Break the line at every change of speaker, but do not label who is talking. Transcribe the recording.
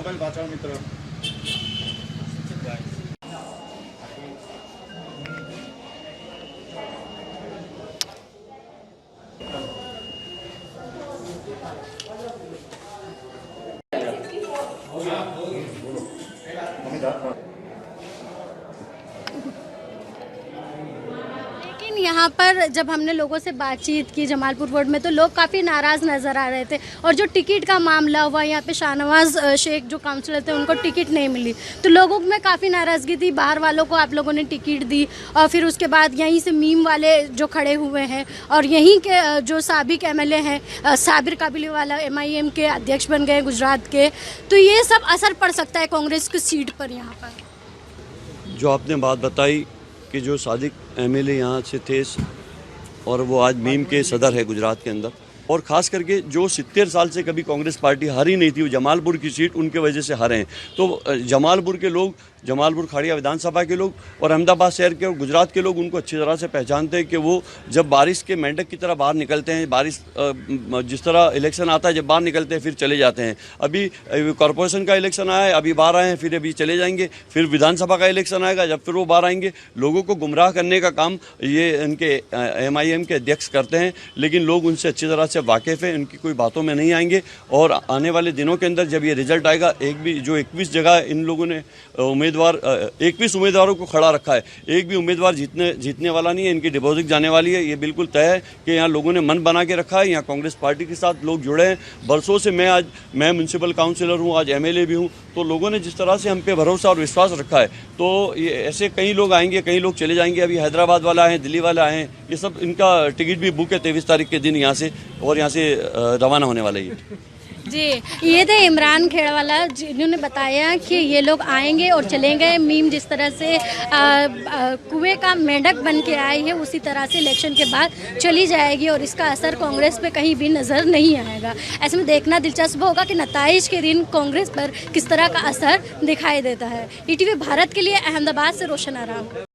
Mobile वाचवा मित्र।
लेकिन यहाँ पर जब हमने लोगों से बातचीत की जमालपुर वार्ड में, तो लोग काफ़ी नाराज़ नज़र आ रहे थे। और जो टिकट का मामला हुआ, यहाँ पे शाहनवाज शेख जो काउंसलर थे, उनको टिकट नहीं मिली, तो लोगों में काफ़ी नाराज़गी थी। बाहर वालों को आप लोगों ने टिकट दी, और फिर उसके बाद यहीं से मीम वाले जो खड़े हुए हैं, और यहीं के जो साबिक MLA हैं साबिर काबिली वाला MIM के अध्यक्ष बन गए गुजरात के, तो ये सब असर पड़ सकता है कांग्रेस की सीट पर। यहाँ पर
जो आपने बात बताई कि जो सादिक MLA यहाँ से थे और वो आज मीम के सदर है गुजरात के अंदर, और ख़ास करके जो 70 साल से कभी कांग्रेस पार्टी हारी नहीं थी, वो जमालपुर की सीट उनके वजह से हारे हैं। तो जमालपुर के लोग, जमालपुर खाड़िया विधानसभा के लोग और अहमदाबाद शहर के और गुजरात के लोग उनको अच्छी तरह से पहचानते हैं कि वो जब बारिश के मेंढक की तरह बाहर निकलते हैं, बारिश जिस तरह इलेक्शन आता है, जब बाहर निकलते हैं फिर चले जाते हैं। अभी कॉरपोरेशन का इलेक्शन आया है, अभी बाहर आए हैं, फिर अभी चले जाएंगे, फिर विधानसभा का इलेक्शन आएगा, जब फिर वो बाहर आएंगे। लोगों को गुमराह करने का काम ये इनके MIM के अध्यक्ष करते हैं, लेकिन लोग उनसे अच्छी तरह से वाकिफ़ हैं, उनकी कोई बातों में नहीं आएंगे। और आने वाले दिनों के अंदर जब ये रिजल्ट आएगा, एक भी जो 21 जगह इन लोगों ने 21 उम्मीदवारों को खड़ा रखा है, एक भी उम्मीदवार जीतने वाला नहीं है, इनकी डिपॉजिट जाने वाली है। ये बिल्कुल तय है कि यहाँ लोगों ने मन बना के रखा है, यहाँ कांग्रेस पार्टी के साथ लोग जुड़े हैं बरसों से। मैं म्यूनसिपल काउंसिलर हूँ, आज MLA भी हूँ, तो लोगों ने जिस तरह से हम पे भरोसा और विश्वास रखा है, तो ये ऐसे कई लोग आएंगे, कई लोग चले जाएंगे। अभी हैदराबाद वाला आए, दिल्ली वाला आए, ये सब इनका टिकट भी बुक है 23 तारीख के दिन यहाँ से, और यहाँ से रवाना होने वाला है।
जी, ये थे इमरान खेड़वाला, जिन्होंने बताया कि ये लोग आएंगे और चलेंगे। मीम जिस तरह से कुएं का मेंढक बन के आई है, उसी तरह से इलेक्शन के बाद चली जाएगी, और इसका असर कांग्रेस पे कहीं भी नज़र नहीं आएगा। ऐसे में देखना दिलचस्प होगा कि नताइज के दिन कांग्रेस पर किस तरह का असर दिखाई देता है। ETV भारत के लिए अहमदाबाद से रोशन आराम।